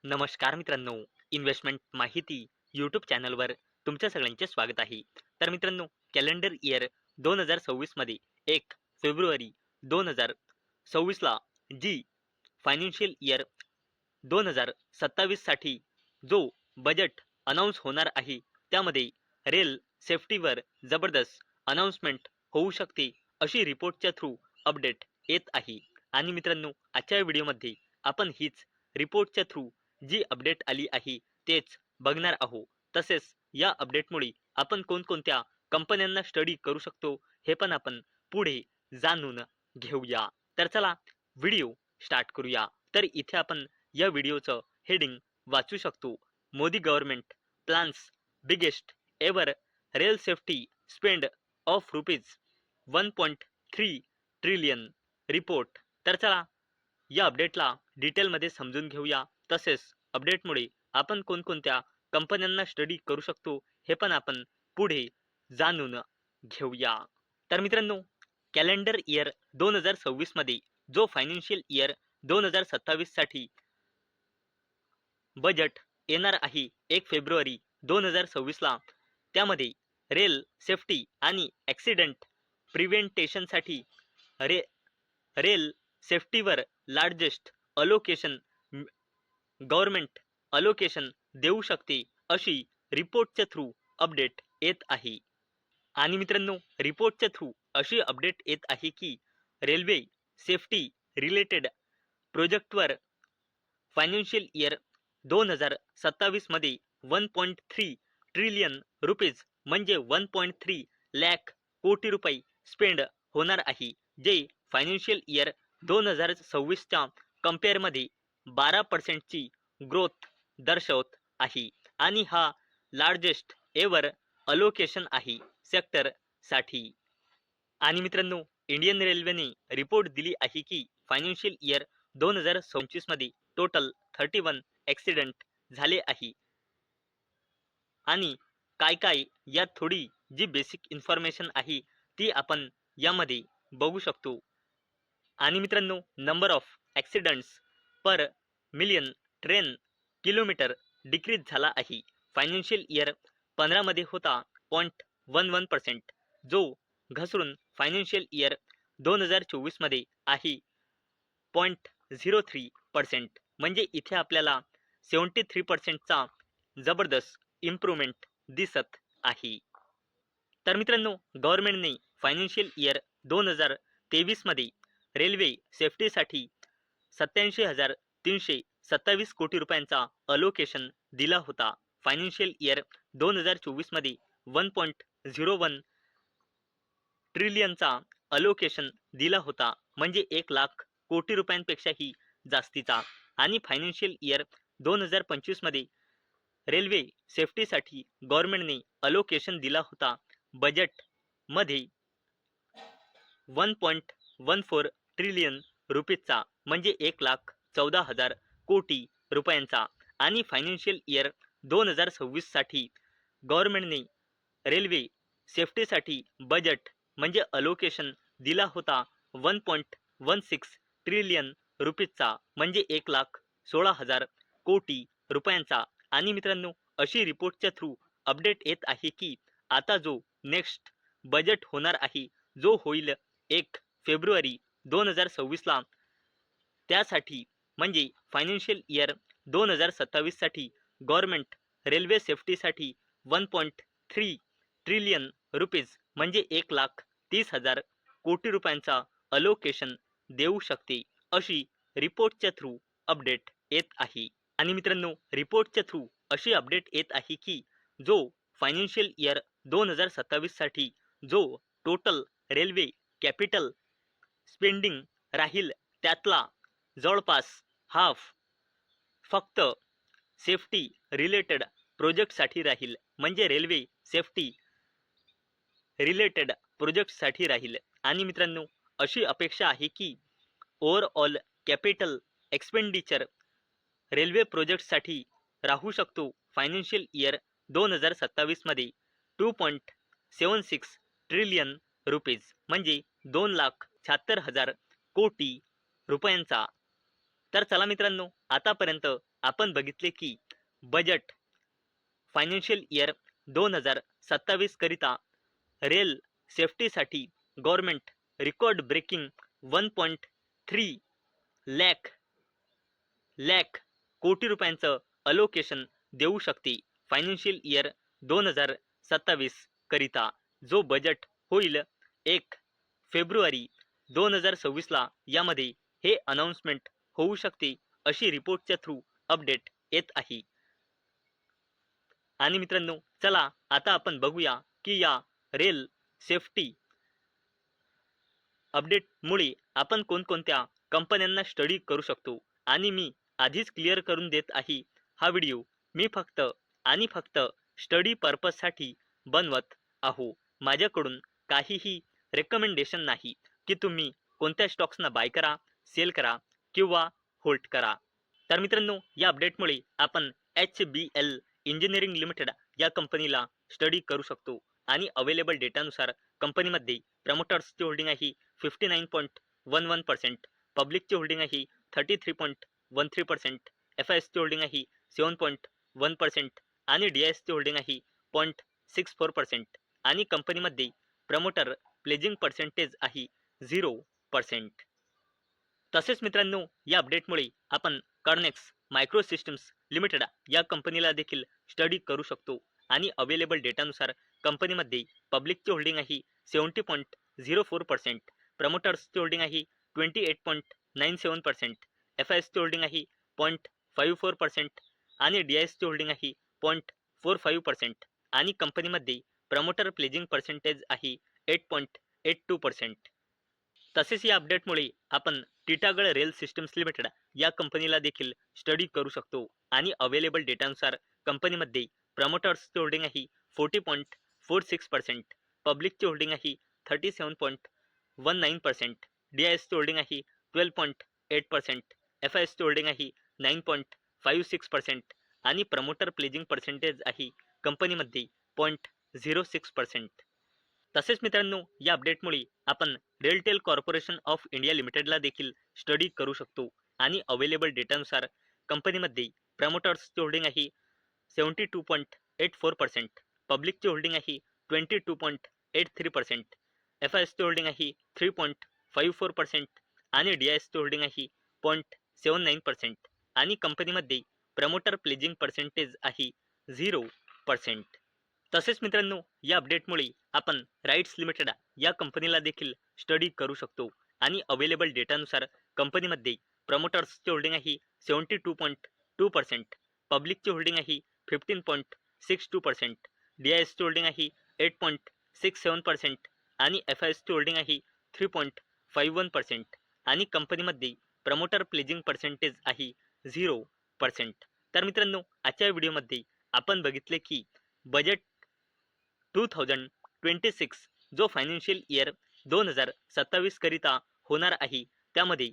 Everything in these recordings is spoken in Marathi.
नमस्कार मित्रांनो, इन्व्हेस्टमेंट माहिती यूट्यूब चॅनलवर तुमच्या सगळ्यांचे स्वागत आहे. तर मित्रांनो, कॅलेंडर इयर 2026 मध्ये 1 फेब्रुवारी 2026 ला जी फायनान्शियल इयर 2027 साठी जो बजेट अनाऊन्स होणार आहे, त्यामध्ये रेल सेफ्टीवर जबरदस्त अनाऊन्समेंट होऊ शकते, अशी रिपोर्टच्या थ्रू अपडेट येत आहे. आणि मित्रांनो, आजच्या व्हिडिओमध्ये आपण हीच रिपोर्टच्या थ्रू जी अपडेट आली आहे तेच बघणार आहोत. तसेच या अपडेटमुळे आपण कोणकोणत्या कंपन्यांना स्टडी करू शकतो हे पण आपण पुढे जाणून घेऊया. तर चला व्हिडिओ स्टार्ट करूया. तर इथे आपण या व्हिडिओचं हेडिंग वाचू शकतो. Modi government plans biggest ever rail safety spend of rupees 1.3 trillion report. तर चला या अपडेटला डिटेलमध्ये समजून घेऊया. तसेच अपडेटमुळे आपण कोणकोणत्या कंपन्यांना स्टडी करू शकतो हे पण आपण पुढे जाणून घेऊया. तर मित्रांनो, कॅलेंडर इयर 2026 मध्ये जो फायनान्शियल इयर 2027 साठी बजेट येणार आहे 1 फेब्रुवारी 2026 ला, त्यामध्ये रेल सेफ्टी आणि ॲक्सिडेंट प्रिव्हेंटेशनसाठी रे रेल सेफ्टीवर लार्जेस्ट अलोकेशन गव्हर्नमेंट अलोकेशन देऊ शकते, अशी रिपोर्टच्या थ्रू अपडेट येत आहे. आणि मित्रांनो, रिपोर्टच्या थ्रू अशी अपडेट येत आहे की रेल्वे सेफ्टी रिलेटेड प्रोजेक्टवर फायनान्शियल इयर 2027 मध्ये 1.3 ट्रिलियन रुपीज म्हणजे 1.3 लाख कोटी रुपये स्पेंड होणार आहे, जे फायनान्शियल इयर 2026च्या कम्पेअरमध्ये 12% ची ग्रोथ दर्शवत आहे. आणि हा लार्जेस्ट एव्हर अलोकेशन आहे सेक्टरसाठी. आणि मित्रांनो, इंडियन रेल्वेने रिपोर्ट दिली आहे की फायनान्शियल इयर 2026 मध्ये टोटल 31 ॲक्सिडेंट झाले आहे. आणि काय काय यात थोडी जी बेसिक इन्फॉर्मेशन आहे ती आपण यामध्ये बघू शकतो. आणि मित्रांनो, number of accidents per million train kilometre decrease झाला आहे. फायनान्शियल इयर 15 मध्ये होता 0.11%, जो घसरून फायनान्शियल इयर 2024 मध्ये आहे 0.03%. म्हणजे इथे आपल्याला 73% चा जबरदस्त इम्प्रूव्हमेंट दिसत आहे. तर मित्रांनो, गव्हर्नमेंटने फायनान्शियल इयर 2023 मध्ये रेल्वे सेफ्टीसाठी 87,327 कोटी रुपयांचा अलोकेशन दिला होता. फायनान्शियल इयर 2024 मध्ये 1.01 ट्रिलियनचा अलोकेशन दिला होता, म्हणजे 1 लाख कोटी रुपयांपेक्षाही जास्तीचा. आणि फायनान्शियल इयर 2025 मध्ये रेल्वे सेफ्टीसाठी गव्हर्नमेंटने अलोकेशन दिला होता बजेटमध्ये 1.14 ट्रिलियन रुपीजचा, म्हणजे 1,14,000 कोटी रुपयांचा. आणि फायनान्शियल इयर 2026 साठी गव्हर्नमेंटने रेल्वे सेफ्टीसाठी बजेट म्हणजे अलोकेशन दिला होता 1.16 ट्रिलियन रुपीजचा, म्हणजे 1,16,000 कोटी रुपयांचा. आणि मित्रांनो, अशी रिपोर्टच्या थ्रू अपडेट येत आहे की आता जो नेक्स्ट बजेट होणार आहे, जो होईल 1 फेब्रुवारी 2026 ला, त्यासाठी म्हणजे फायनान्शियल इयर 2027 साठी गव्हर्नमेंट रेल्वे सेफ्टीसाठी 1.3 ट्रिलियन रुपीज म्हणजे 1,30,000 कोटी रुपयांचा अलोकेशन देऊ शकते, अशी रिपोर्टच्या थ्रू अपडेट येत आहे. आणि मित्रांनो, रिपोर्टच्या थ्रू अशी अपडेट येत आहे की जो फायनान्शियल इयर 2027 साठी जो टोटल रेल्वे कॅपिटल स्पेंडिंग राहील, त्यातला जवळपास हाफ फक्त सेफ्टी रिलेटेड प्रोजेक्टसाठी राहील, म्हणजे रेल्वे सेफ्टी रिलेटेड प्रोजेक्टसाठी राहील. आणि मित्रांनो, अशी अपेक्षा आहे की ओव्हरऑल कॅपिटल एक्सपेंडिचर रेल्वे प्रोजेक्टसाठी राहू शकतो फायनान्शियल इयर 2027 मध्ये 2.76 ट्रिलियन रुपीज म्हणजे 2,76,000 कोटी रुपयांचा. तर चला मित्रांनो, आतापर्यंत आपण बघितले की बजेट फायनान्शियल इयर 2027 करिता रेल सेफ्टीसाठी गव्हर्नमेंट रेकॉर्ड ब्रेकिंग 1.3 लॅख कोटी रुपयांचं अलोकेशन देऊ शकते. फायनान्शियल इयर 2027 करिता जो बजेट होईल 1 फेब्रुवारी 2026 ला, यामध्ये हे अनाउन्समेंट होऊ शकते अशी रिपोर्टच्या थ्रू अपडेट येत आहे. आणि मित्रांनो, चला आता आपण बघूया की या रेल सेफ्टी अपडेटमुळे आपण कोणकोणत्या कंपन्यांना स्टडी करू शकतो. आणि मी आधीच क्लिअर करून देत आहे, हा व्हिडिओ मी फक्त आणि फक्त स्टडी पर्पजसाठी बनवत आहो. माझ्याकडून काहीही रेकमेंडेशन नाही की तुम्ही कोणत्या स्टॉक्सना बाय करा, सेल करा किंवा होल्ड करा. तर मित्रांनो, या अपडेटमुळे आपण HBL इंजिनिअरिंग लिमिटेड या कंपनीला स्टडी करू शकतो. आणि अवेलेबल डेटानुसार कंपनीमध्ये प्रमोटर्सची होल्डिंग आहे 59.11%, पब्लिकची होल्डिंग आहे 33.13%, FISची होल्डिंग आहे 7.1% आणि DISची होल्डिंग आहे 0.64%. आणि कंपनीमध्ये प्रमोटर प्लेजिंग पर्सेंटेज आहे 0%. तसेच मित्रांनो, या अपडेटमुळे आपण कर्नेक्स मायक्रो सिस्टम्स लिमिटेड या कंपनीला देखील स्टडी करू शकतो. आणि अवेलेबल डेटानुसार कंपनीमध्ये पब्लिकची होल्डिंग आहे 70.04%, प्रमोटर्सची होल्डिंग आहे 28.97%, FISची होल्डिंग आहे 0.54% आणि DISची होल्डिंग आहे 0.45%. आणि कंपनीमध्ये प्रमोटर प्लेजिंग पर्सेंटेज आहे 8.82%. तसेच या अपडेटमुळे आपण टिटागळ रेल सिस्टम्स लिमिटेड या कंपनीला देखील स्टडी करू शकतो. आणि अवेलेबल डेटानुसार कंपनीमध्ये प्रमोटर्सची होल्डिंग आहे 40.46%, पब्लिकची होल्डिंग आहे 37.19%, DISची होल्डिंग आहे 12.8%, FISची होल्डिंग आहे 9.56% आणि प्रमोटर प्लेजिंग पर्सेंटेज आहे कंपनीमध्ये 0.06%. तसेच मित्रांनो, या अपडेटमुळे आपण रेलटेल कॉर्पोरेशन ऑफ इंडिया लिमिटेडला देखील स्टडी करू शकतो. आणि अवेलेबल डेटानुसार कंपनीमध्ये प्रमोटर्सची होल्डिंग आहे 72.84%, पब्लिकची होल्डिंग आहे 22.83%, FISची होल्डिंग आहे 3.54% आणि DISची होल्डिंग आहे 0.79% आणि कंपनीमध्ये प्रमोटर प्लेजिंग पर्सेंटेज आहे 0%. तसेच मित्रांनो, या अपडेटमुळे आपण राईट्स लिमिटेड या कंपनीला देखील स्टडी करू शकतो. आणि अवेलेबल डेटानुसार कंपनीमध्ये प्रमोटर्सची होल्डिंग आहे 72.2%, पब्लिकची होल्डिंग आहे 15.62%, DISची होल्डिंग आहे 8.67% आणि FISची होल्डिंग आहे 3.51% आणि कंपनीमध्ये प्रमोटर प्लेजिंग पर्सेंटेज आहे 0%. तर मित्रांनो, आजच्या व्हिडिओमध्ये आपण बघितले की बजेट 2026 जो फायनान्शियल इयर 2027 करिता होणार आहे, त्यामध्ये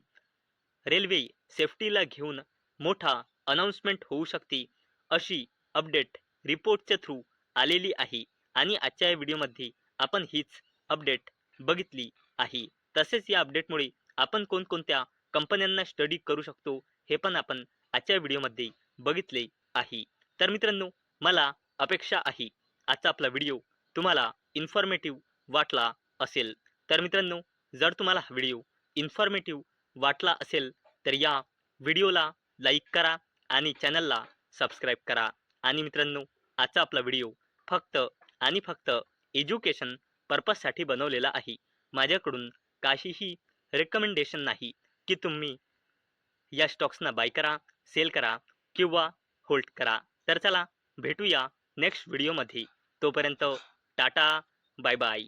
रेल्वे सेफ्टीला घेऊन मोठा अनाउन्समेंट होऊ शकते अशी अपडेट रिपोर्टच्या थ्रू आलेली आहे. आणि आजच्या या व्हिडिओमध्ये आपण हीच अपडेट बघितली आहे. तसेच या अपडेटमुळे आपण कोणकोणत्या कंपन्यांना स्टडी करू शकतो हे पण आपण आजच्या व्हिडिओमध्ये बघितले आहे. तर मित्रांनो, मला अपेक्षा आहे आजचा आपला व्हिडिओ तुम्हाला इन्फॉर्मेटिव्ह वाटला असेल. तर मित्रांनो, जर तुम्हाला हा व्हिडिओ इन्फॉर्मेटिव्ह वाटला असेल तर या व्हिडिओला लाईक करा आणि चॅनलला सबस्क्राईब करा. आणि मित्रांनो, आजचा आपला व्हिडिओ फक्त आणि फक्त एज्युकेशन पर्पजसाठी बनवलेला आहे. माझ्याकडून काहीही रेकमेंडेशन नाही की तुम्ही या स्टॉक्सना बाय करा, सेल करा किंवा होल्ड करा. तर चला भेटूया नेक्स्ट व्हिडिओमध्ये. तोपर्यंत टाटा, बाय बाय.